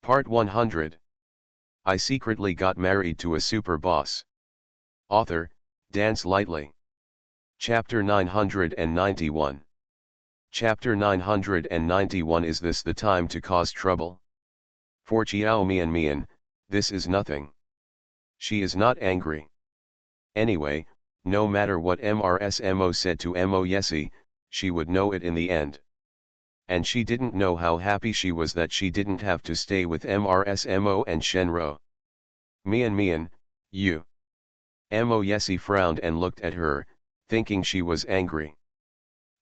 Part 100. I secretly got married to a super boss. Author, Dance Lightly. Chapter 991. Chapter 991. Is this the time to cause trouble? For Chiao Mian, this is nothing. She is not angry. Anyway, no matter what MRSMO said to Mo Yesi, she would know it in the end. And she didn't know how happy she was that she didn't have to stay with MRSMO and Shenro. Mian, you. Mo Yesi frowned and looked at her, thinking she was angry.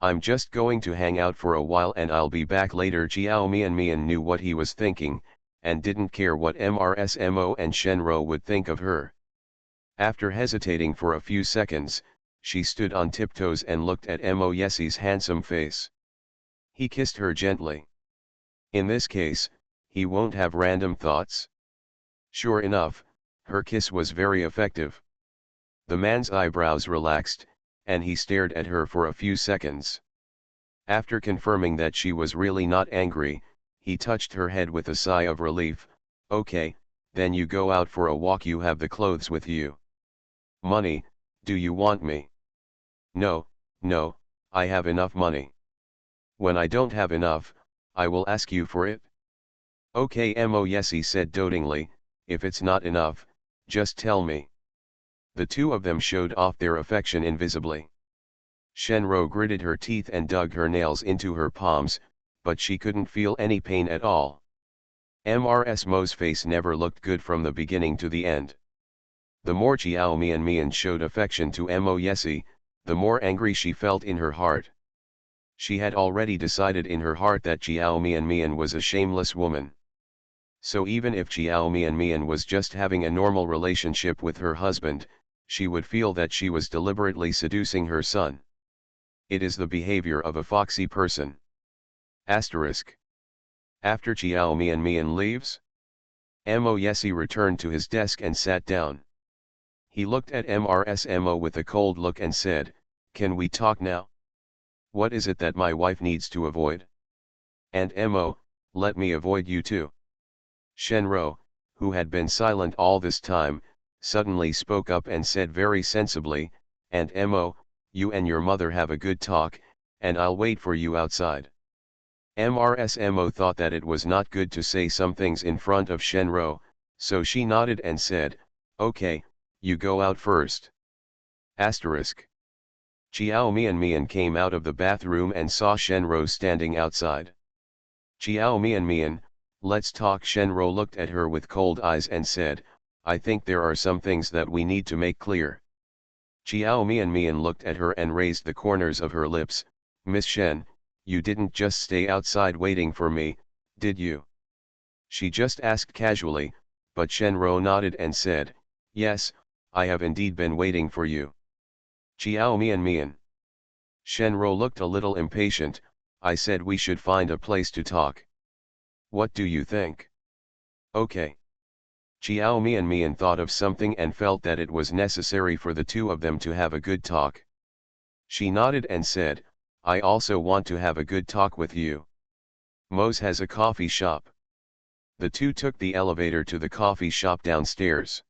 I'm just going to hang out for a while and I'll be back later. Chiao Mian knew what he was thinking, and didn't care what MRSMO and Shenro would think of her. After hesitating for a few seconds, she stood on tiptoes and looked at Mo Yesi's handsome face. He kissed her gently. In this case, he won't have random thoughts. Sure enough, her kiss was very effective. The man's eyebrows relaxed, and he stared at her for a few seconds. After confirming that she was really not angry, he touched her head with a sigh of relief. Okay, then you go out for a walk. You have the clothes with you. Money, do you want me? No, I have enough money. When I don't have enough, I will ask you for it. Okay, Mo Yesi said dotingly, if it's not enough, just tell me. The two of them showed off their affection invisibly. Shenro gritted her teeth and dug her nails into her palms, but she couldn't feel any pain at all. MRSMO's face never looked good from the beginning to the end. The more Chiao Mian showed affection to Mo Yesi, the more angry she felt in her heart. She had already decided in her heart that Chiao Mian was a shameless woman. So even if Chiao Mian was just having a normal relationship with her husband, she would feel that she was deliberately seducing her son. It is the behavior of a foxy person. Asterisk. After Chiao Mian leaves, Mo Yesi returned to his desk and sat down. He looked at MRSMO with a cold look and said, "Can we talk now? What is it that my wife needs to avoid? And Mo, let me avoid you too." Shenro, who had been silent all this time, suddenly spoke up and said very sensibly, "And Mo, you and your mother have a good talk, and I'll wait for you outside." MRSMO thought that it was not good to say some things in front of Shenro, so she nodded and said, "Okay, you go out first." Asterisk. Chiao Mian came out of the bathroom and saw Shenro standing outside. "Chiao Mian, let's talk." Shenro looked at her with cold eyes and said, "I think there are some things that we need to make clear." Chiao Mian looked at her and raised the corners of her lips. "Miss Shen, you didn't just stay outside waiting for me, did you?" She just asked casually, but Shenro nodded and said, "Yes, I have indeed been waiting for you." Chiao Mian. Shenro looked a little impatient. "I said we should find a place to talk. What do you think?" "Okay." Chiao Mian thought of something and felt that it was necessary for the two of them to have a good talk. She nodded and said, "I also want to have a good talk with you. Mo's has a coffee shop." The two took the elevator to the coffee shop downstairs.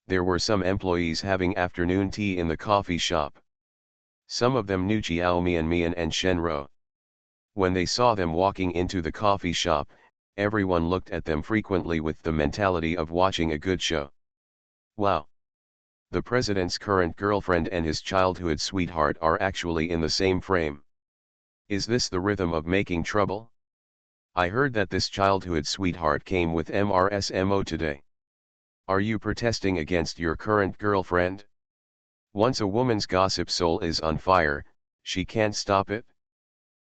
There were some employees having afternoon tea in the coffee shop. Some of them knew Chiao Mian and Shenro. When they saw them walking into the coffee shop, everyone looked at them frequently with the mentality of watching a good show. Wow! The president's current girlfriend and his childhood sweetheart are actually in the same frame. Is this the rhythm of making trouble? I heard that this childhood sweetheart came with MRSMO today. Are you protesting against your current girlfriend? Once a woman's gossip soul is on fire, she can't stop it.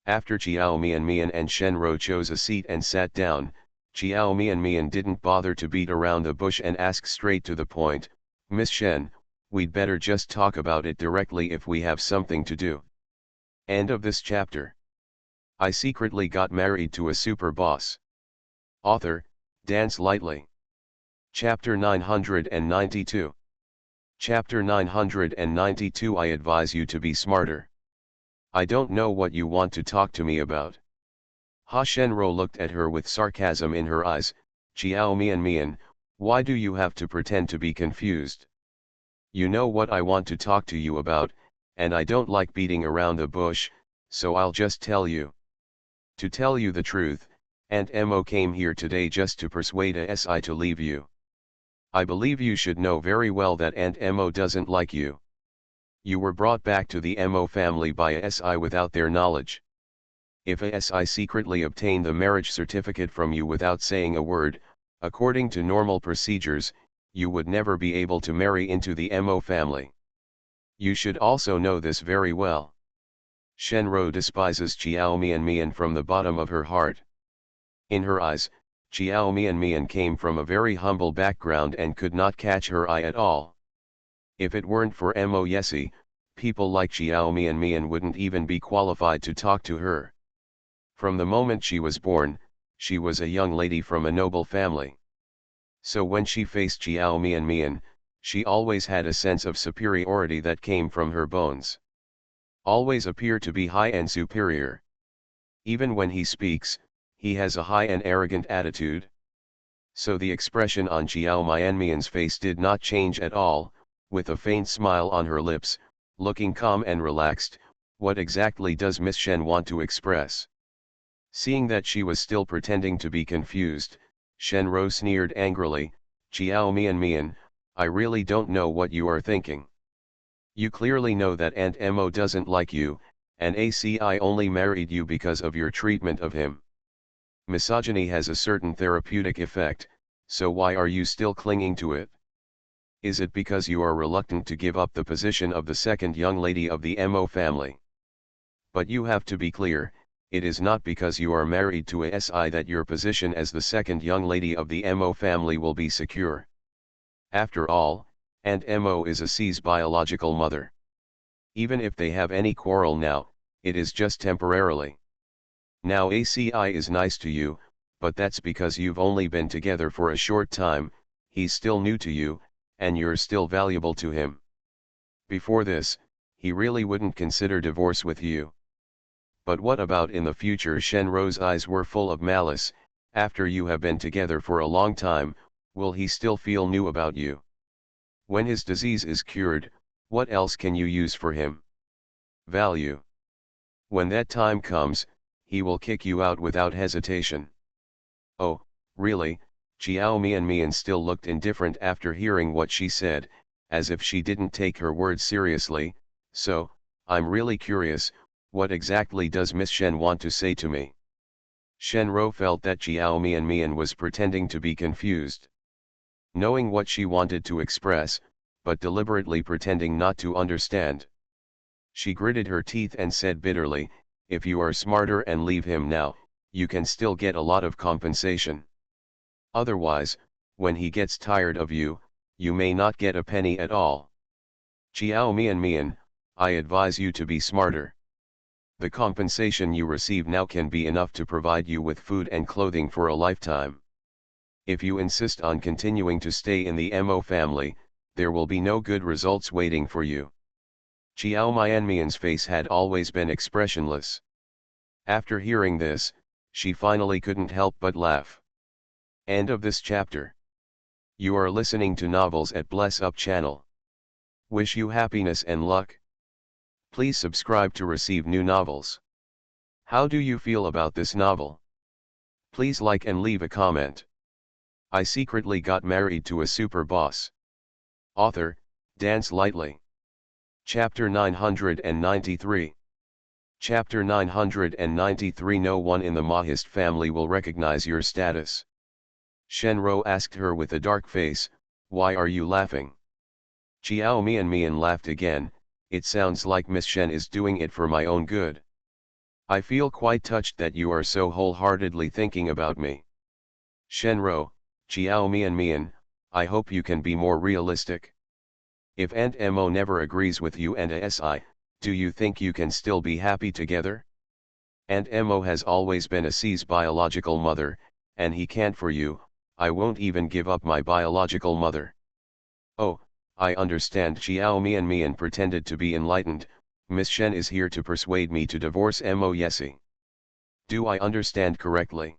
After Chiao Mian and Shenro chose a seat and sat down, Chiao Mian didn't bother to beat around the bush and ask straight to the point, "Miss Shen, we'd better just talk about it directly if we have something to do." End of this chapter. I secretly got married to a super boss. Author, Dance Lightly. Chapter 992. Chapter 992. I advise you to be smarter. I don't know what you want to talk to me about. Ha Shenro looked at her with sarcasm in her eyes. Chiao Mian, why do you have to pretend to be confused? You know what I want to talk to you about, and I don't like beating around the bush, so I'll just tell you. To tell you the truth, Aunt Mo came here today just to persuade ASI to leave you. I believe you should know very well that Aunt Mo doesn't like you. You were brought back to the Mo family by ASI without their knowledge. If ASI secretly obtained the marriage certificate from you without saying a word, according to normal procedures, you would never be able to marry into the Mo family. You should also know this very well. Shenro despises Chiao Mian from the bottom of her heart. In her eyes, Chiao Mian came from a very humble background and could not catch her eye at all. If it weren't for Mo Yesi, people like Chiao Mian wouldn't even be qualified to talk to her. From the moment she was born, she was a young lady from a noble family. So when she faced Chiao Mian, she always had a sense of superiority that came from her bones. Always appear to be high and superior. Even when he speaks, he has a high and arrogant attitude. So the expression on Chiao Mian's face did not change at all, with a faint smile on her lips, looking calm and relaxed. What exactly does Miss Shen want to express? Seeing that she was still pretending to be confused, Shenro sneered angrily, Chiao Mian, I really don't know what you are thinking. You clearly know that Aunt Mo doesn't like you, and ACI only married you because of your treatment of him. Misogyny has a certain therapeutic effect, so why are you still clinging to it? Is it because you are reluctant to give up the position of the second young lady of the Mo family? But you have to be clear, it is not because you are married to ASI that your position as the second young lady of the Mo family will be secure. After all, Aunt Mo is ACI's biological mother. Even if they have any quarrel now, it is just temporarily. Now ACI is nice to you, but that's because you've only been together for a short time, he's still new to you, and you're still valuable to him. Before this, he really wouldn't consider divorce with you. But what about in the future? Shenro's eyes were full of malice. After you have been together for a long time, will he still feel new about you? When his disease is cured, what else can you use for him? Value. When that time comes, he will kick you out without hesitation. Oh, really? Chiao Mian still looked indifferent after hearing what she said, as if she didn't take her words seriously. So, I'm really curious, what exactly does Miss Shen want to say to me? Shenro felt that Chiao Mian was pretending to be confused. Knowing what she wanted to express, but deliberately pretending not to understand. She gritted her teeth and said bitterly, if you are smarter and leave him now, you can still get a lot of compensation. Otherwise, when he gets tired of you, you may not get a penny at all. Chiao Mian, I advise you to be smarter. The compensation you receive now can be enough to provide you with food and clothing for a lifetime. If you insist on continuing to stay in the Mo family, there will be no good results waiting for you. Chiao Mian's face had always been expressionless. After hearing this, she finally couldn't help but laugh. End of this chapter. You are listening to Novels at Bless Up channel. Wish you happiness and luck. Please subscribe to receive new novels. How do you feel about this novel? Please like and leave a comment. I secretly got married to a super boss. Author, Dance Lightly. Chapter 993. Chapter 993. No one in the Mahist family will recognize your status. Shenro asked her with a dark face, why are you laughing? Chiao Mian laughed again, it sounds like Miss Shen is doing it for my own good. I feel quite touched that you are so wholeheartedly thinking about me. Shenro, Chiao Mian, I hope you can be more realistic. If Aunt Mo never agrees with you and ASI, do you think you can still be happy together? Aunt Mo has always been ASI's biological mother, and he can't for you. I won't even give up my biological mother. Oh, I understand. Chiao Mian pretended to be enlightened. Miss Shen is here to persuade me to divorce Mo Yesi. Do I understand correctly?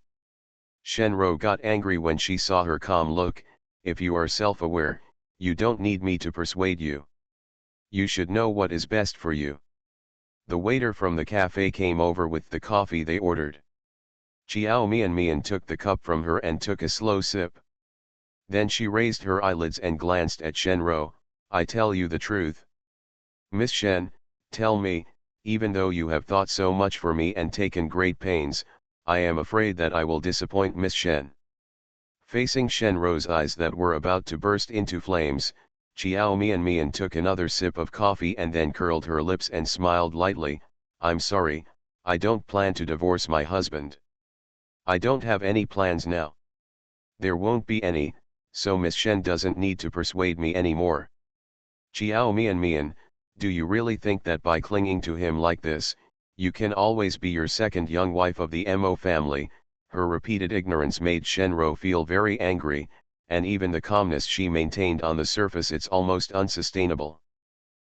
Shenro got angry when she saw her calm look. If you are self-aware, you don't need me to persuade you. You should know what is best for you. The waiter from the cafe came over with the coffee they ordered. Chiao Mian took the cup from her and took a slow sip. Then she raised her eyelids and glanced at Shenro. I tell you the truth. Miss Shen, tell me, even though you have thought so much for me and taken great pains, I am afraid that I will disappoint Miss Shen. Facing Shenro's eyes that were about to burst into flames, Chiao Mian took another sip of coffee and then curled her lips and smiled lightly. I'm sorry, I don't plan to divorce my husband. I don't have any plans now. There won't be any, so Miss Shen doesn't need to persuade me anymore. Chiao Mian, do you really think that by clinging to him like this, you can always be your second young wife of the Mo family? Her repeated ignorance made Shenro feel very angry, and even the calmness she maintained on the surface it's almost unsustainable.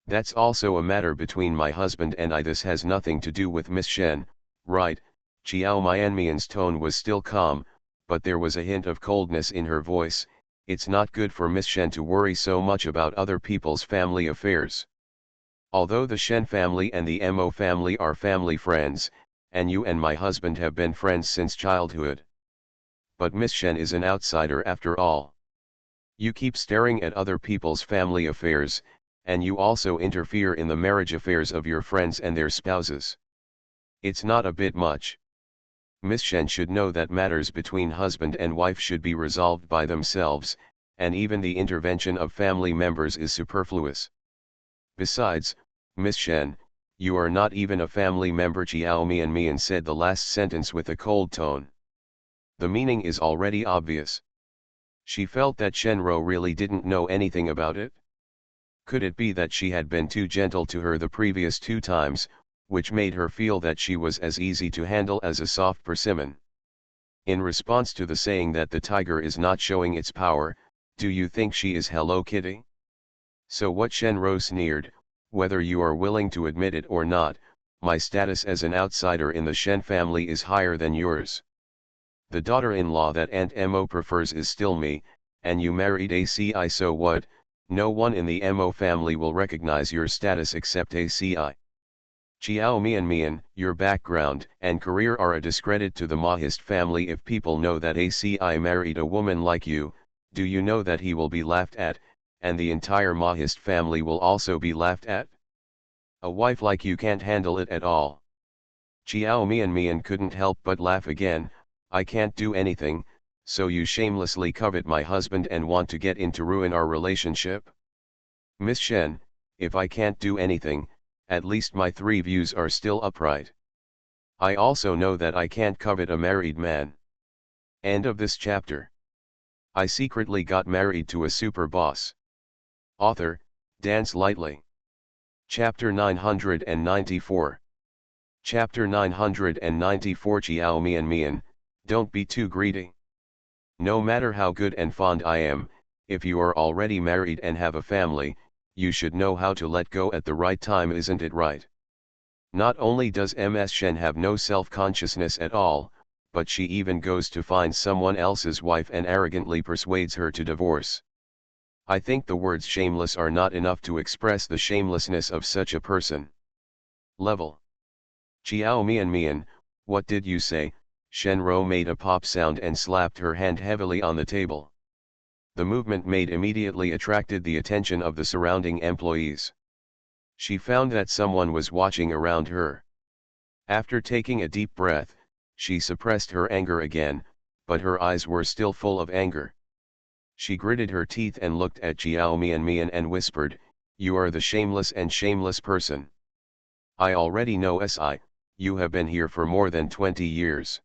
That's also a matter between my husband and I. This has nothing to do with Miss Shen, right? Chiao Mian's tone was still calm, but there was a hint of coldness in her voice. It's not good for Miss Shen to worry so much about other people's family affairs. Although the Shen family and the Mo family are family friends, and you and my husband have been friends since childhood. But Miss Shen is an outsider after all. You keep staring at other people's family affairs, and you also interfere in the marriage affairs of your friends and their spouses. It's not a bit much. Miss Shen should know that matters between husband and wife should be resolved by themselves, and even the intervention of family members is superfluous. Besides, Miss Shen, you are not even a family member. Chiao Mian said the last sentence with a cold tone. The meaning is already obvious. She felt that Shenro really didn't know anything about it. Could it be that she had been too gentle to her the previous 2 times, which made her feel that she was as easy to handle as a soft persimmon? In response to the saying that the tiger is not showing its power, do you think she is Hello Kitty? So what? Shenro sneered, whether you are willing to admit it or not, my status as an outsider in the Shen family is higher than yours. The daughter-in-law that Aunt Mo prefers is still me, and you married ACI, so what? No one in the Mo family will recognize your status except ACI. Chiao Mian, your background and career are a discredit to the Mahist family. If people know that ACI married a woman like you, do you know that he will be laughed at, and the entire Mahist family will also be laughed at? A wife like you can't handle it at all. Chiao Mian couldn't help but laugh again. I can't do anything, so you shamelessly covet my husband and want to get in to ruin our relationship? Miss Shen, if I can't do anything, at least my 3 views are still upright. I also know that I can't covet a married man. End of this chapter. I secretly got married to a super boss. Author, Dance Lightly. Chapter 994. Chapter 994. Chiao Mian, don't be too greedy. No matter how good and fond I am, if you are already married and have a family, you should know how to let go at the right time, isn't it right? Not only does Ms. Shen have no self-consciousness at all, but she even goes to find someone else's wife and arrogantly persuades her to divorce. I think the words shameless are not enough to express the shamelessness of such a person. Level. Chiao Mian, what did you say? Shenro made a pop sound and slapped her hand heavily on the table. The movement made immediately attracted the attention of the surrounding employees. She found that someone was watching around her. After taking a deep breath, she suppressed her anger again, but her eyes were still full of anger. She gritted her teeth and looked at Chiao Mian and whispered, "You are the shameless and shameless person. I already know Si, you have been here for more than 20 years.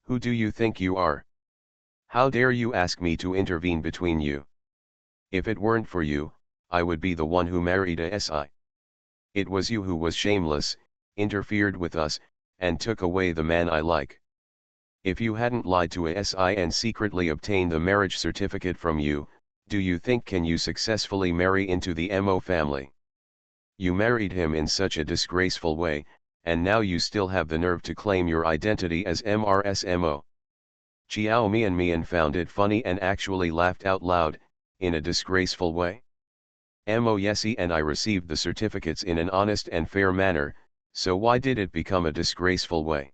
Who do you think you are? How dare you ask me to intervene between you? If it weren't for you, I would be the one who married a Si. It was you who was shameless, interfered with us, and took away the man I like. If you hadn't lied to a Si and secretly obtained the marriage certificate from you, do you think can you successfully marry into the Mo family? You married him in such a disgraceful way, and now you still have the nerve to claim your identity as MRSMO. Chiao Mian found it funny and actually laughed out loud, in a disgraceful way. Mo Yesi and I received the certificates in an honest and fair manner, so why did it become a disgraceful way?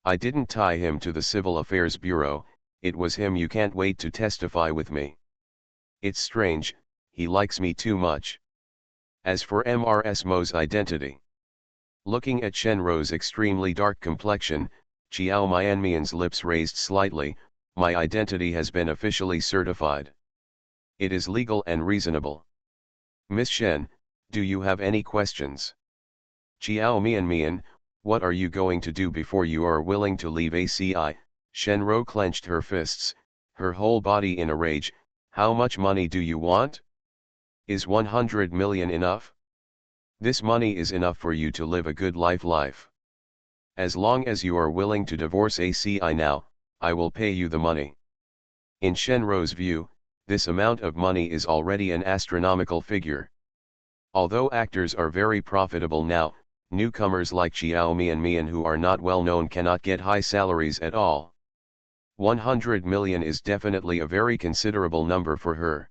I didn't tie him to the Civil Affairs Bureau, it was him. You can't wait to testify with me. It's strange, he likes me too much. As for Mrs. Mo's identity. Looking at Shenro's extremely dark complexion, Chiao Mian's lips raised slightly. My identity has been officially certified. It is legal and reasonable. Miss Shen, do you have any questions? Chiao Mian, what are you going to do before you are willing to leave ACI? Shenro clenched her fists, her whole body in a rage. How much money do you want? Is 100 million enough? This money is enough for you to live a good life. As long as you are willing to divorce ACI now, I will pay you the money. In Shenro's view, this amount of money is already an astronomical figure. Although actors are very profitable now, newcomers like Chiao Mian who are not well known cannot get high salaries at all. 100 million is definitely a very considerable number for her.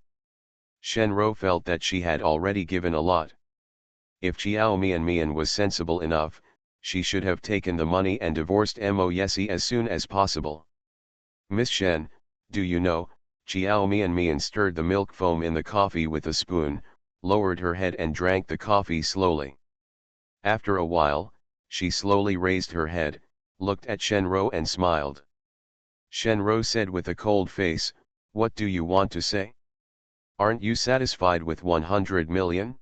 Shenro felt that she had already given a lot. If Chiao Mian was sensible enough, she should have taken the money and divorced Mo Yesi as soon as possible. Miss Shen, do you know, Chiao Mian stirred the milk foam in the coffee with a spoon, lowered her head and drank the coffee slowly. After a while, she slowly raised her head, looked at Shenro and smiled. Shenro said with a cold face, what do you want to say? Aren't you satisfied with 100 million?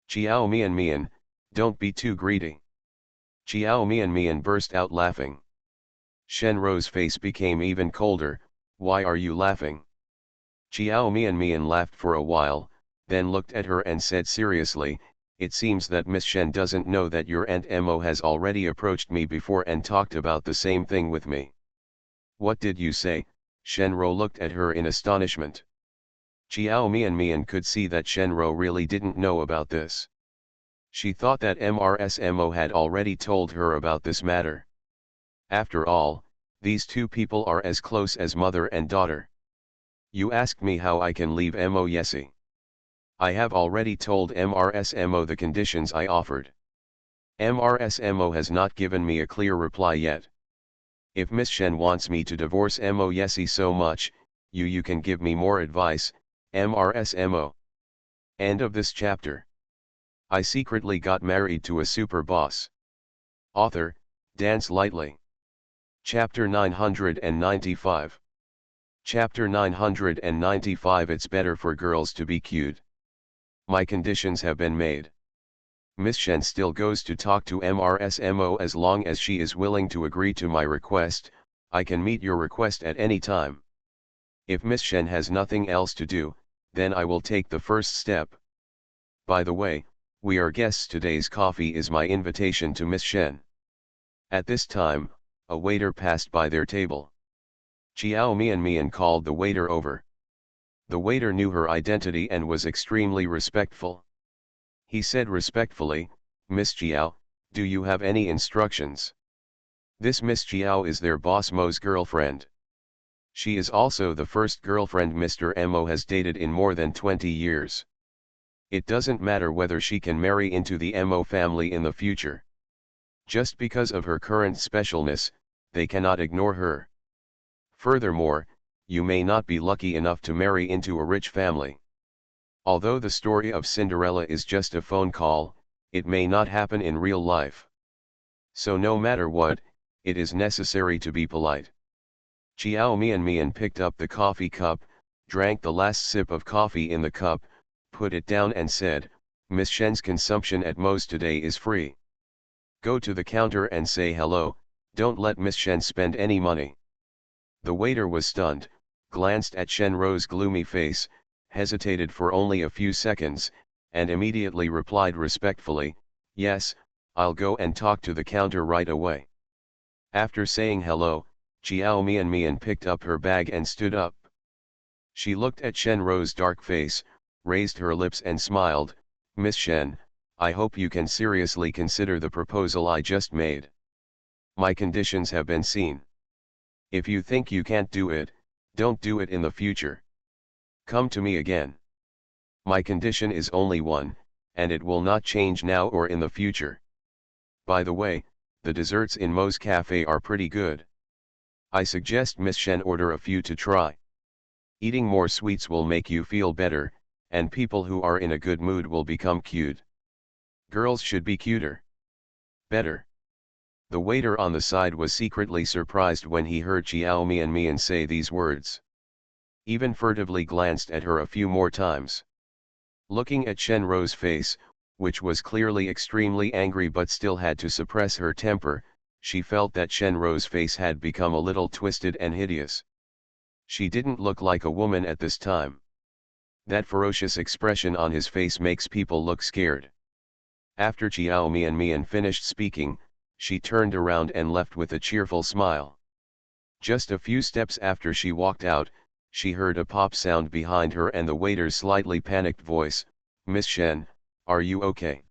Chiao Mian, don't be too greedy. Chiao Mian burst out laughing. Shenro's face became even colder. Why are you laughing? Chiao Mian laughed for a while, then looked at her and said seriously, it seems that Miss Shen doesn't know that your Aunt Mo has already approached me before and talked about the same thing with me. What did you say? Shenro looked at her in astonishment. Chiao Mian could see that Shenro really didn't know about this. She thought that Mrs. Mo had already told her about this matter. After all, these two people are as close as mother and daughter. You asked me how I can leave Mo Yesi. I have already told Mrs. Mo the conditions I offered. Mrs. Mo has not given me a clear reply yet. If Miss Shen wants me to divorce Mo Yesi so much, you can give me more advice, Mrs. Mo. End of this chapter. I secretly got married to a super boss. Author, Dance Lightly. Chapter 995. Chapter 995. It's better for girls to be cute. My conditions have been made. Miss Shen still goes to talk to Mrs. Mo as long as she is willing to agree to my request. I can meet your request at any time. If Miss Shen has nothing else to do, then I will take the first step. By the way, we are guests. Today's coffee is my invitation to Miss Shen. At this time, a waiter passed by their table. Chiao Mian called the waiter over. The waiter knew her identity and was extremely respectful. He said respectfully, Miss Chiao, do you have any instructions? This Miss Chiao is their boss Mo's girlfriend. She is also the first girlfriend Mr. Mo has dated in more than 20 years. It doesn't matter whether she can marry into the Mo family in the future. Just because of her current specialness, they cannot ignore her. Furthermore, you may not be lucky enough to marry into a rich family. Although the story of Cinderella is just a phone call, it may not happen in real life. So no matter what, it is necessary to be polite. Chiao Mian picked up the coffee cup, drank the last sip of coffee in the cup, put it down and said, Miss Shen's consumption at Mo's today is free. Go to the counter and say hello, don't let Miss Shen spend any money. The waiter was stunned, glanced at Shenro's gloomy face, hesitated for only a few seconds, and immediately replied respectfully, yes, I'll go and talk to the counter right away. After saying hello, Chiao Mian picked up her bag and stood up. She looked at Shenro's dark face, raised her lips and smiled, Miss Shen, I hope you can seriously consider the proposal I just made. My conditions have been seen. If you think you can't do it, don't do it in the future. Come to me again. My condition is only one, and it will not change now or in the future. By the way, the desserts in Mo's cafe are pretty good. I suggest Miss Shen order a few to try. Eating more sweets will make you feel better, and people who are in a good mood will become cute. Girls should be cuter. Better. The waiter on the side was secretly surprised when he heard Xiao Mian say these words. Even furtively glanced at her a few more times. Looking at Shen Ro's face, which was clearly extremely angry but still had to suppress her temper, she felt that Shen Ro's face had become a little twisted and hideous. She didn't look like a woman at this time. That ferocious expression on his face makes people look scared. After Xiao Mian finished speaking, she turned around and left with a cheerful smile. Just a few steps after she walked out, she heard a pop sound behind her and the waiter's slightly panicked voice, "Miss Shen, are you okay?"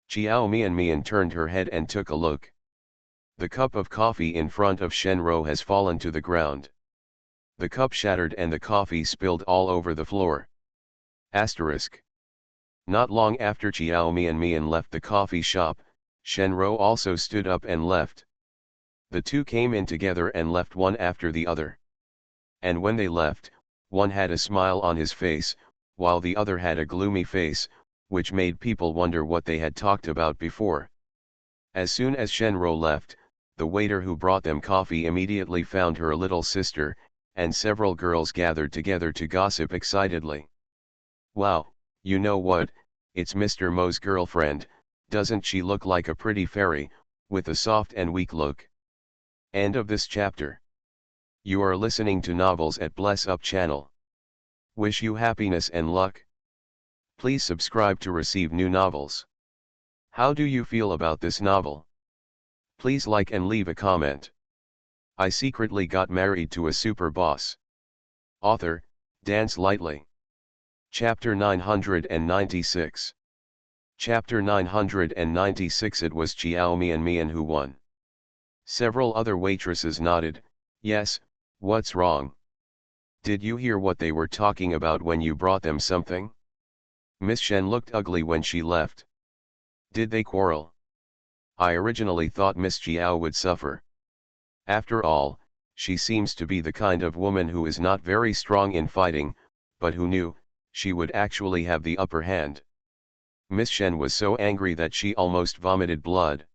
Xiao Mian turned her head and took a look. The cup of coffee in front of Shen Ro has fallen to the ground. The cup shattered and the coffee spilled all over the floor. Asterisk. Not long after Xiao Mian left the coffee shop, Shen Ro also stood up and left. The two came in together and left one after the other. And when they left, one had a smile on his face, while the other had a gloomy face, which made people wonder what they had talked about before. As soon as Shen Ro left, the waiter who brought them coffee immediately found her little sister, and several girls gathered together to gossip excitedly. "Wow, you know what, it's Mr. Mo's girlfriend, doesn't she look like a pretty fairy, with a soft and weak look?" End of this chapter. You are listening to Novels at Bless Up channel. Wish you happiness and luck. Please subscribe to receive new novels. How do you feel about this novel? Please like and leave a comment. I secretly got married to a super boss. Author, Dance Lightly. Chapter 996. Chapter 996. It was Xiao Mian who won. Several other waitresses nodded. "Yes, what's wrong? Did you hear what they were talking about when you brought them something? Miss Shen looked ugly when she left. Did they quarrel? I originally thought Miss Xiao would suffer. After all, she seems to be the kind of woman who is not very strong in fighting, but who knew, she would actually have the upper hand." Miss Shen was so angry that she almost vomited blood.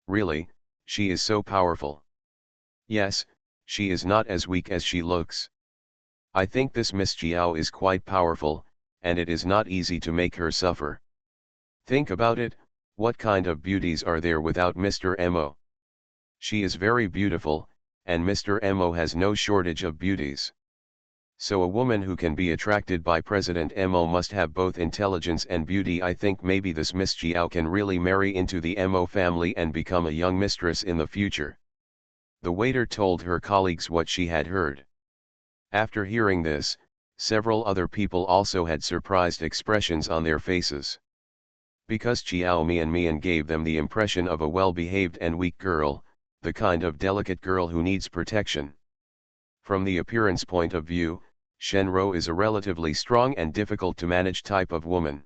Really, she is so powerful. Yes, she is not as weak as she looks. I think this Miss Xiao is quite powerful, and it is not easy to make her suffer. Think about it, what kind of beauties are there without Mr. Mo? She is very beautiful, and Mr. Mo has no shortage of beauties. So a woman who can be attracted by President Mo must have both intelligence and beauty. I think maybe this Miss Xiao can really marry into the Mo family and become a young mistress in the future. The waiter told her colleagues what she had heard. After hearing this, several other people also had surprised expressions on their faces. Because Xiao Mian gave them the impression of a well-behaved and weak girl, the kind of delicate girl who needs protection. From the appearance point of view, Shen Ro is a relatively strong and difficult to manage type of woman.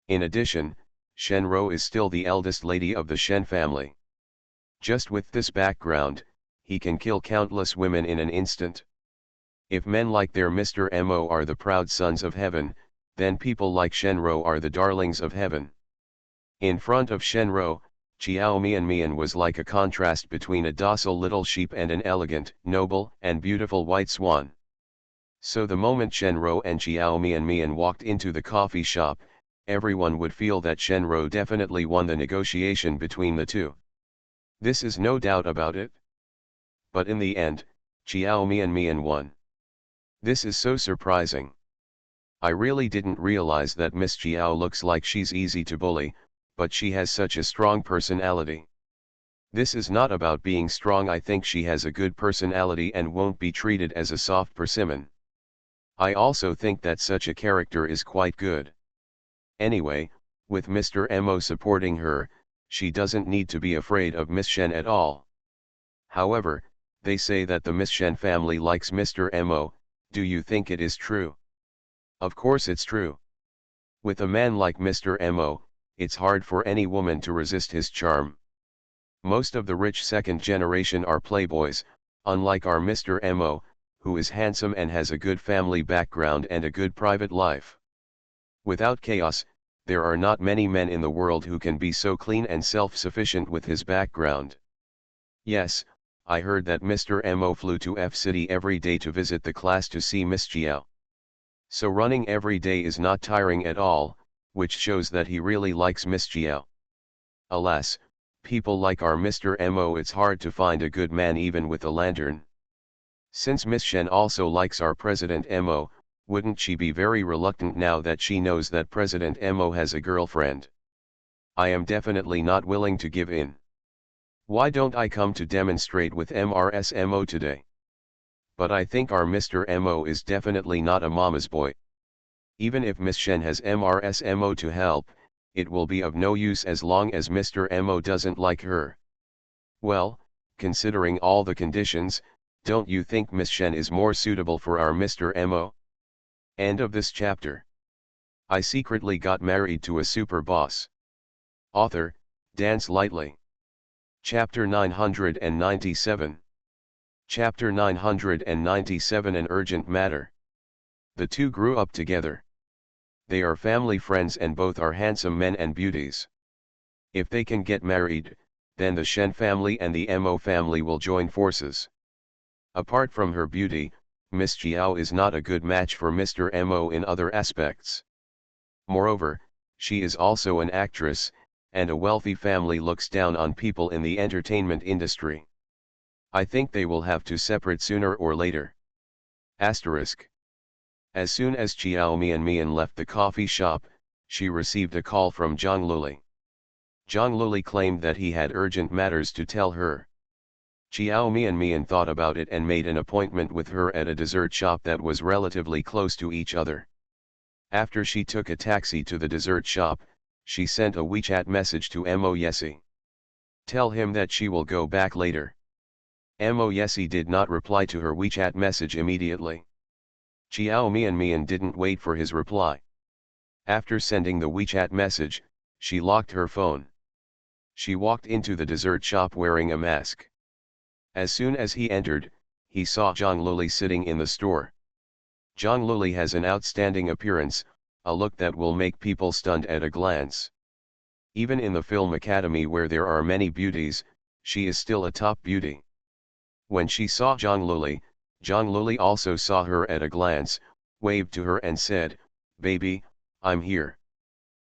In addition, Shen Ro is still the eldest lady of the Shen family. Just with this background, he can kill countless women in an instant. If men like their Mr. Mo are the proud sons of heaven, then people like Shen Ro are the darlings of heaven. In front of Shen Ro, Xiao Mian was like a contrast between a docile little sheep and an elegant, noble, and beautiful white swan. So the moment Shen Ro and Xiao Mian walked into the coffee shop, everyone would feel that Shen Ro definitely won the negotiation between the two. This is no doubt about it. But in the end, Xiao Mian won. This is so surprising. I really didn't realize that Miss Xiao looks like she's easy to bully, but she has such a strong personality. This is not about being strong. I think she has a good personality and won't be treated as a soft persimmon. I also think that such a character is quite good. Anyway, with Mr. Mo supporting her, she doesn't need to be afraid of Miss Shen at all. However, They say that the Miss Shen family likes Mr. Mo, do you think it is true? Of course it's true. With a man like Mr. Mo, it's hard for any woman to resist his charm. Most of the rich second generation are playboys, unlike our Mr. Mo, who is handsome and has a good family background and a good private life. Without chaos, there are not many men in the world who can be so clean and self-sufficient with his background. Yes, I heard that Mr. Mo flew to F-City every day to visit the class to see Miss Jiao. So running every day is not tiring at all, which shows that he really likes Miss Jiao. Alas, people like our Mr. Mo, it's hard to find a good man even with a lantern. Since Miss Shen also likes our President Mo, wouldn't she be very reluctant now that she knows that President Mo has a girlfriend? I am definitely not willing to give in. Why don't I come to demonstrate with MRSMO today? But I think our Mr. Mo is definitely not a mama's boy. Even if Miss Shen has MRSMO to help, it will be of no use as long as Mr. Mo doesn't like her. Well, considering all the conditions, don't you think Miss Shen is more suitable for our Mr. Mo? End of this chapter. I secretly got married to a super boss. Author, Dance Lightly. Chapter 997. Chapter 997, An Urgent Matter. The two grew up together. They are family friends and both are handsome men and beauties. If they can get married, then the Shen family and the Mo family will join forces. Apart from her beauty, Miss Jiao is not a good match for Mr. Mo in other aspects. Moreover, she is also an actress, and a wealthy family looks down on people in the entertainment industry. I think they will have to separate sooner or later. Asterisk. As soon as Chiao Mian left the coffee shop, she received a call from Zhang Luli. Zhang Luli claimed that he had urgent matters to tell her. Chiao Mian thought about it and made an appointment with her at a dessert shop that was relatively close to each other. After she took a taxi to the dessert shop, she sent a WeChat message to Mo Yesi. Tell him that she will go back later. Mo Yesi did not reply to her WeChat message immediately. Chiao Mian didn't wait for his reply. After sending the WeChat message, she locked her phone. She walked into the dessert shop wearing a mask. As soon as he entered, he saw Zhang Luli sitting in the store. Zhang Luli has an outstanding appearance, a look that will make people stunned at a glance. Even in the film academy where there are many beauties, she is still a top beauty. When she saw Zhang Luli also saw her at a glance, waved to her and said, "Baby, I'm here."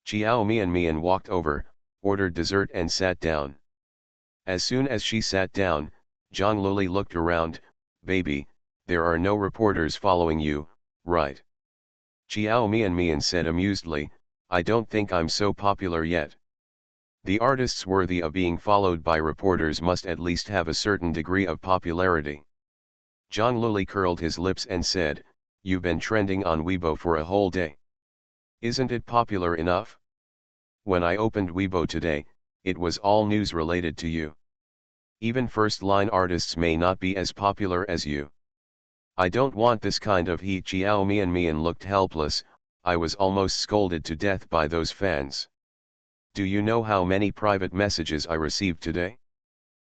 Chiao Mian walked over, ordered dessert and sat down. As soon as she sat down, Zhang Luli looked around. "Baby, there are no reporters following you, right?" Chiao Mian said amusedly, "I don't think I'm so popular yet." The artists worthy of being followed by reporters must at least have a certain degree of popularity. Zhang Luli curled his lips and said, "You've been trending on Weibo for a whole day. Isn't it popular enough? When I opened Weibo today, it was all news related to you. Even first-line artists may not be as popular as you. I don't want this kind of heat." Chiao Mian looked helpless. "I was almost scolded to death by those fans. Do you know how many private messages I received today?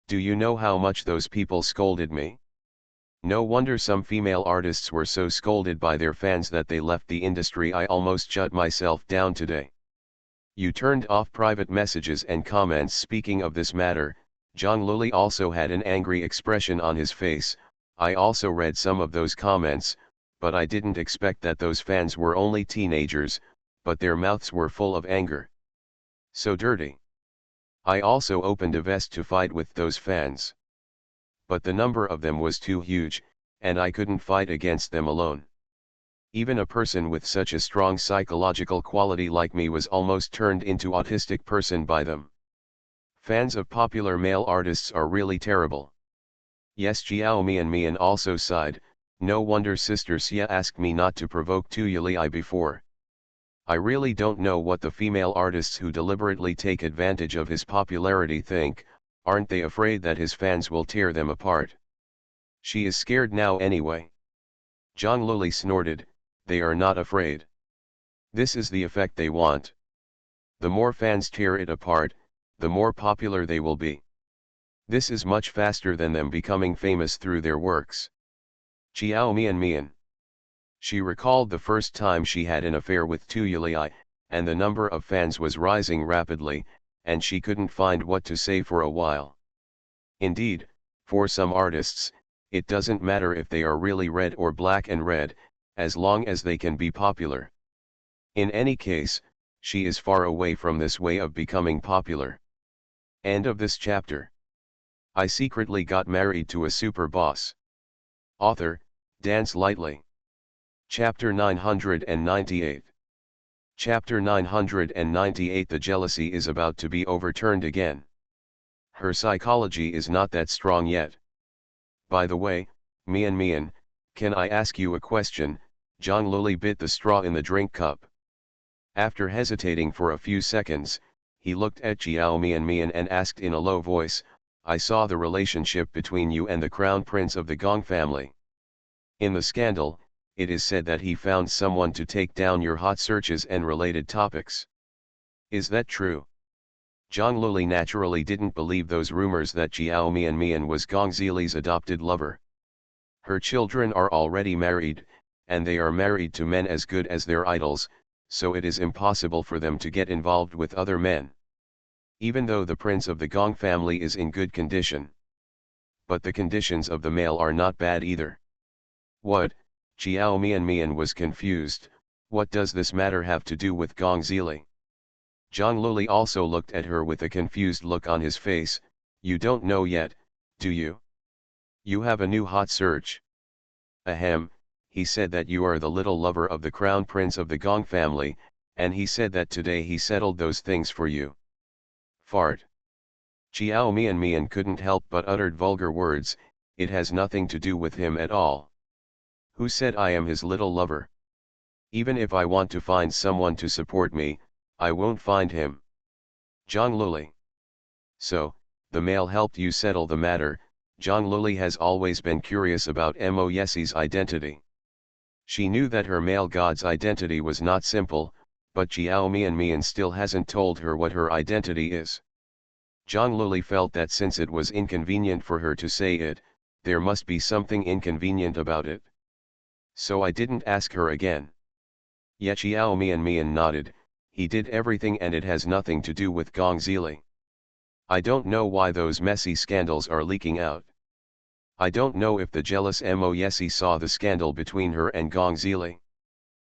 Do you know how much those people scolded me? No wonder some female artists were so scolded by their fans that they left the industry. I almost shut myself down today." You turned off private messages and comments. Speaking of this matter, Zhang Luli also had an angry expression on his face. "I also read some of those comments, but I didn't expect that those fans were only teenagers, but their mouths were full of anger. So dirty. I also opened a vest to fight with those fans. But the number of them was too huge, and I couldn't fight against them alone. Even a person with such a strong psychological quality like me was almost turned into autistic person by them. Fans of popular male artists are really terrible." Yes, Chiao Mian also sighed. "No wonder Sister Xia asked me not to provoke Tuyuli before. I really don't know what the female artists who deliberately take advantage of his popularity think. Aren't they afraid that his fans will tear them apart? She is scared now anyway. Zhang Luli snorted, they are not afraid. This is the effect they want. The more fans tear it apart, the more popular they will be. This is much faster than them becoming famous through their works. Xiao Mian. She recalled the first time she had an affair with Tu Yuli, and the number of fans was rising rapidly, and she couldn't find what to say for a while. Indeed, for some artists, it doesn't matter if they are really red or black and red, as long as they can be popular. In any case, she is far away from this way of becoming popular. End of this chapter. I secretly got married to a super boss. Author, Dance Lightly. Chapter 998. Chapter 998. The jealousy is about to be overturned again. Her psychology is not that strong yet. By the way, Mian, can I ask you a question? Zhang Luli bit the straw in the drink cup. After hesitating for a few seconds, he looked at Xiao Mian and asked in a low voice, I saw the relationship between you and the crown prince of the Gong family. In the scandal, it is said that he found someone to take down your hot searches and related topics. Is that true? Zhang Luli naturally didn't believe those rumors that Xiao Mian was Gong Zili's adopted lover. Her children are already married, and they are married to men as good as their idols, so it is impossible for them to get involved with other men. Even though the prince of the Gong family is in good condition. But the conditions of the male are not bad either. What? Xiao Mian was confused, what does this matter have to do with Gong Zili? Zhang Luli also looked at her with a confused look on his face, you don't know yet, do you? You have a new hot search. Ahem, he said that you are the little lover of the crown prince of the Gong family, and he said that today he settled those things for you. Fart. Xiao Mian couldn't help but uttered vulgar words, it has nothing to do with him at all. Who said I am his little lover? Even if I want to find someone to support me, I won't find him. Zhang Luli. So, the male helped you settle the matter. Zhang Luli has always been curious about Mo Yesi's identity. She knew that her male god's identity was not simple, but Xiao Mian still hasn't told her what her identity is. Zhang Luli felt that since it was inconvenient for her to say it, there must be something inconvenient about it. So I didn't ask her again. Yet Xiao Mian nodded, he did everything and it has nothing to do with Gong Zili. I don't know why those messy scandals are leaking out. I don't know if the jealous Mo Yesi saw the scandal between her and Gong Zili.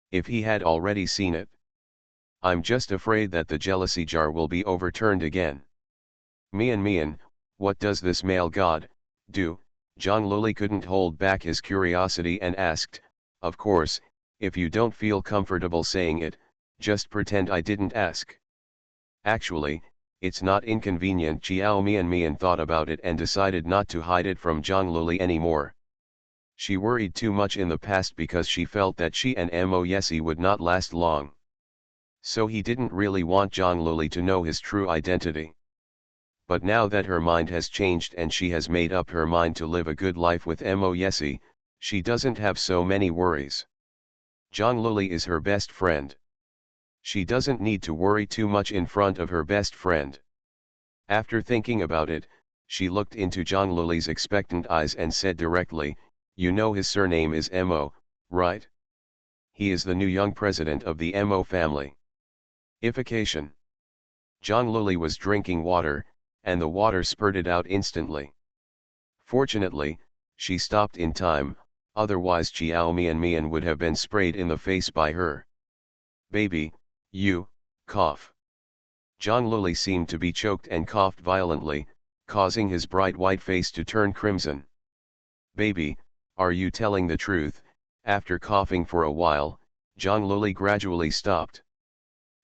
If he had already seen it. I'm just afraid that the jealousy jar will be overturned again. Mian, what does this male god do? Zhang Luli couldn't hold back his curiosity and asked, of course, if you don't feel comfortable saying it, just pretend I didn't ask. Actually, it's not inconvenient. Xiao Mian thought about it and decided not to hide it from Zhang Luli anymore. She worried too much in the past because she felt that she and Mo Yesi would not last long. So he didn't really want Zhang Luli to know his true identity. But now that her mind has changed and she has made up her mind to live a good life with Mo Yesi, she doesn't have so many worries. Zhang Luli is her best friend. She doesn't need to worry too much in front of her best friend. After thinking about it, she looked into Zhang Luli's expectant eyes and said directly, you know his surname is Mo, right? He is the new young president of the Mo family. Ification. Zhang Luli was drinking water, and the water spurted out instantly. Fortunately, she stopped in time, otherwise Xiao Mian would have been sprayed in the face by her. Baby, you, cough. Zhang Luli seemed to be choked and coughed violently, causing his bright white face to turn crimson. Baby, are you telling the truth? After coughing for a while, Zhang Luli gradually stopped.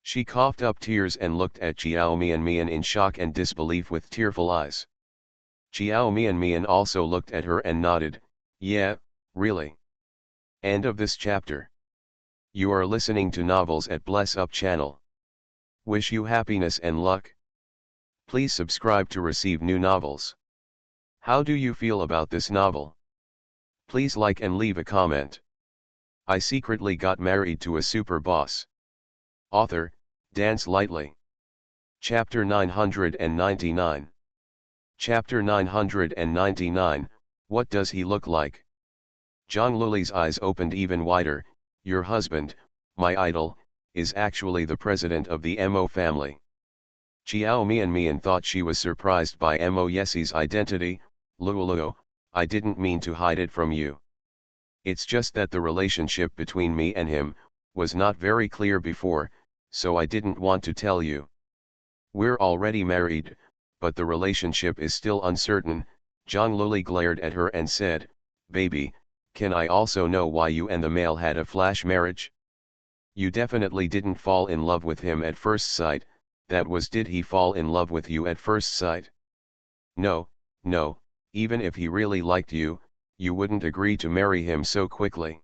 She coughed up tears and looked at Xiao Mian in shock and disbelief with tearful eyes. Xiao Mian also looked at her and nodded, yeah, really. End of this chapter. You are listening to Novels at Bless Up channel. Wish you happiness and luck. Please subscribe to receive new novels. How do you feel about this novel? Please like and leave a comment. I secretly got married to a super boss. Author, Dance Lightly. Chapter 999. Chapter 999, What does he look like? Zhang Luli's eyes opened even wider. Your husband, my idol, is actually the president of the Mo family. Xiao Mian thought she was surprised by Mo Yesi's identity. Luo, I didn't mean to hide it from you. It's just that the relationship between me and him was not very clear before, so I didn't want to tell you. We're already married, but the relationship is still uncertain. Zhang Luli glared at her and said, Baby, can I also know why you and the male had a flash marriage? You definitely didn't fall in love with him at first sight, that was, did he fall in love with you at first sight? No, no, even if he really liked you, you wouldn't agree to marry him so quickly.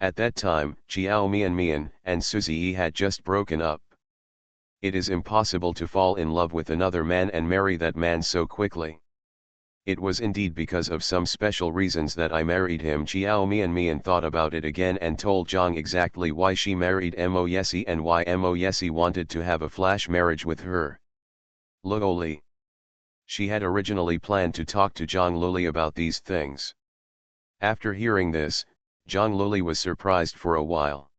At that time, Xiao Mian and Suzy Yi had just broken up. It is impossible to fall in love with another man and marry that man so quickly. It was indeed because of some special reasons that I married him. Xiao Mian thought about it again and told Zhang exactly why she married Mo Yesi and why Mo Yesi wanted to have a flash marriage with her. Luoli. She had originally planned to talk to Zhang Luli about these things. After hearing this, Zhang Luli was surprised for a while.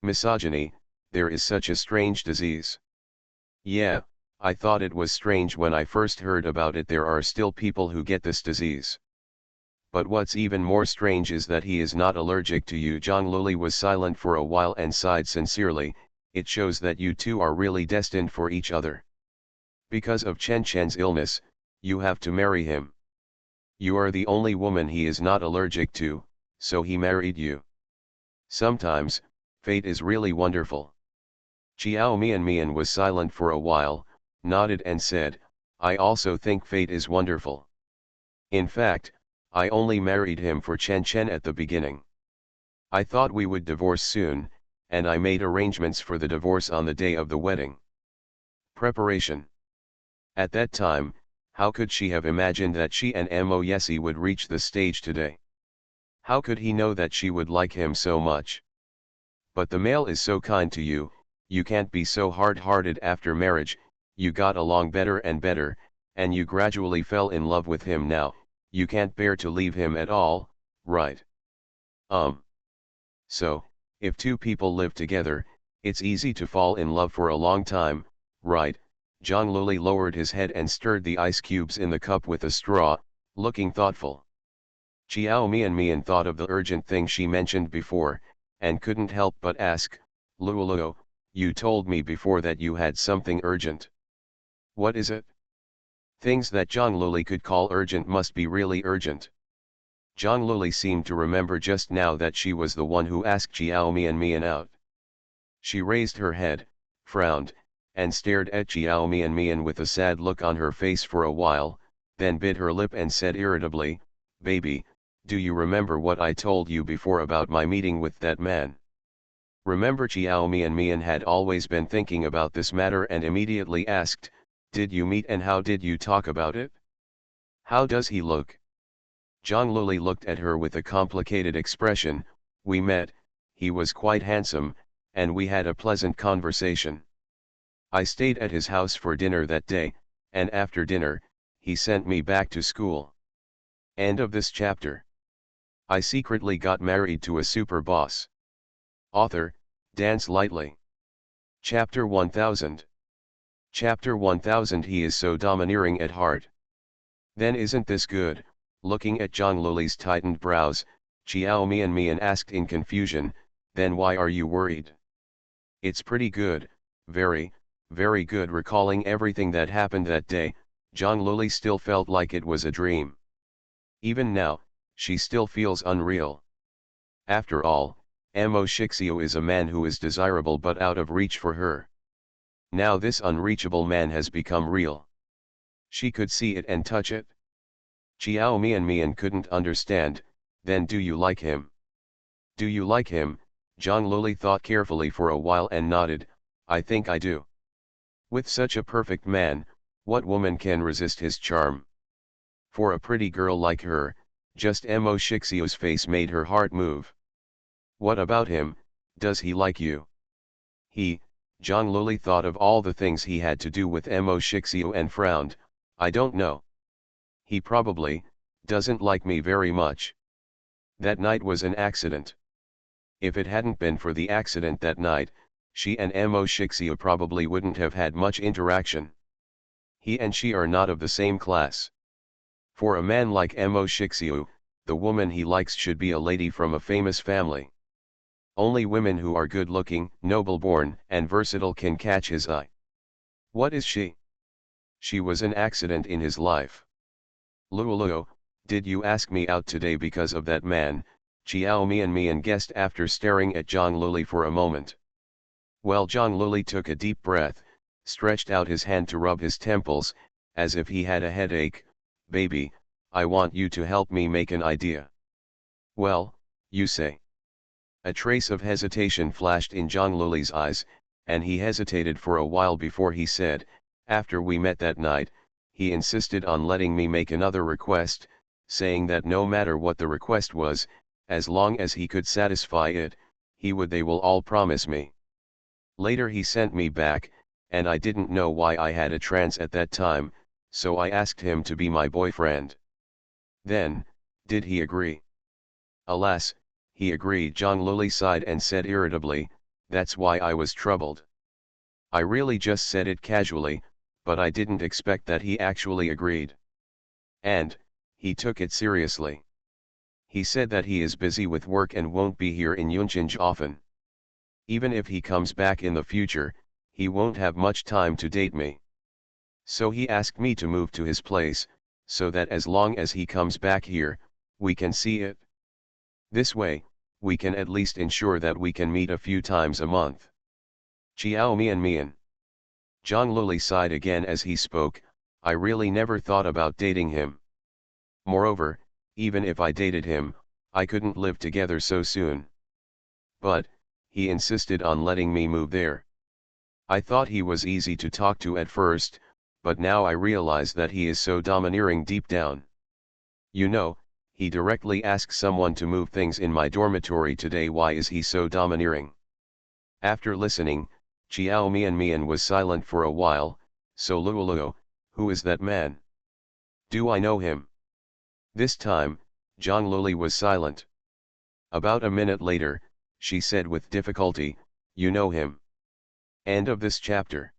Misogyny, there is such a strange disease. Yeah, I thought it was strange when I first heard about it. There are still people who get this disease. But what's even more strange is that he is not allergic to you. Zhang Luli was silent for a while and sighed sincerely. It shows that you two are really destined for each other. Because of Chen Chen's illness, you have to marry him. You are the only woman he is not allergic to, so he married you. Sometimes, fate is really wonderful. Xiao Mian was silent for a while, nodded and said, I also think fate is wonderful. In fact, I only married him for Chen Chen at the beginning. I thought we would divorce soon, and I made arrangements for the divorce on the day of the wedding. Preparation. At that time, how could she have imagined that she and Mo Yesi would reach the stage today? How could he know that she would like him so much? But the male is so kind to you, you can't be so hard-hearted after marriage. You got along better and better, and you gradually fell in love with him. Now, you can't bear to leave him at all, right? So, if two people live together, it's easy to fall in love for a long time, right? Zhang Luli lowered his head and stirred the ice cubes in the cup with a straw, looking thoughtful. Xiao Mian thought of the urgent thing she mentioned before, and couldn't help but ask, Luoluo, you told me before that you had something urgent. What is it? Things that Zhang Luli could call urgent must be really urgent. Zhang Luli seemed to remember just now that she was the one who asked Xiao Mian out. She raised her head, frowned, and stared at Xiao Mian with a sad look on her face for a while, then bit her lip and said irritably, Baby, do you remember what I told you before about my meeting with that man? Remember? Xiao Mian had always been thinking about this matter and immediately asked, Did you meet and how did you talk about it? How does he look? Zhang Luli looked at her with a complicated expression. We met, he was quite handsome, and we had a pleasant conversation. I stayed at his house for dinner that day, and after dinner, he sent me back to school. End of this chapter. I secretly got married to a super boss. Author, Dance Lightly. Chapter 1000. Chapter 1000. He is so domineering at heart. Then isn't this good? Looking at Zhang Luli's tightened brows, Xiao Mian asked in confusion, then why are you worried? It's pretty good, very, very good. Recalling everything that happened that day, Zhang Luli still felt like it was a dream. Even now, she still feels unreal. After all, Mo Shixio is a man who is desirable but out of reach for her. Now this unreachable man has become real. She could see it and touch it. Xiao Mian couldn't understand. Then do you like him? Do you like him? Zhang Luli thought carefully for a while and nodded, I think I do. With such a perfect man, what woman can resist his charm? For a pretty girl like her, Just Mo Shixiu's face made her heart move. What about him, does he like you? Zhang Luli thought of all the things he had to do with Mo Shixiu and frowned, I don't know. He probably doesn't like me very much. That night was an accident. If it hadn't been for the accident that night, she and Mo Shixiu probably wouldn't have had much interaction. He and she are not of the same class. For a man like Mo Shixiu, the woman he likes should be a lady from a famous family. Only women who are good-looking, noble-born, and versatile can catch his eye. What is she? She was an accident in his life. Luoluo, did you ask me out today because of that man? Chiao Mian guessed after staring at Zhang Luli for a moment. Well, Zhang Luli took a deep breath, stretched out his hand to rub his temples, as if he had a headache. Baby, I want you to help me make an idea. Well, you say. A trace of hesitation flashed in Zhang Luli's eyes, and he hesitated for a while before he said, after we met that night, he insisted on letting me make another request, saying that no matter what the request was, as long as he could satisfy it, they will all promise me. Later he sent me back, and I didn't know why I had a trance at that time, so I asked him to be my boyfriend. Then, did he agree? Alas, he agreed. Zhang Luli sighed and said irritably, that's why I was troubled. I really just said it casually, but I didn't expect that he actually agreed. And, he took it seriously. He said that he is busy with work and won't be here in Yunqing often. Even if he comes back in the future, he won't have much time to date me. So he asked me to move to his place, so that as long as he comes back here, we can see it. This way, we can at least ensure that we can meet a few times a month. Chiao Mian. Zhang Luli sighed again as he spoke, I really never thought about dating him. Moreover, even if I dated him, I couldn't live together so soon. But, he insisted on letting me move there. I thought he was easy to talk to at first, but now I realize that he is so domineering deep down. You know, he directly asked someone to move things in my dormitory today. Why is he so domineering? After listening, Chiao Mian was silent for a while. So Luoluo, who is that man? Do I know him? This time, Zhang Luli was silent. About a minute later, she said with difficulty, you know him. End of this chapter.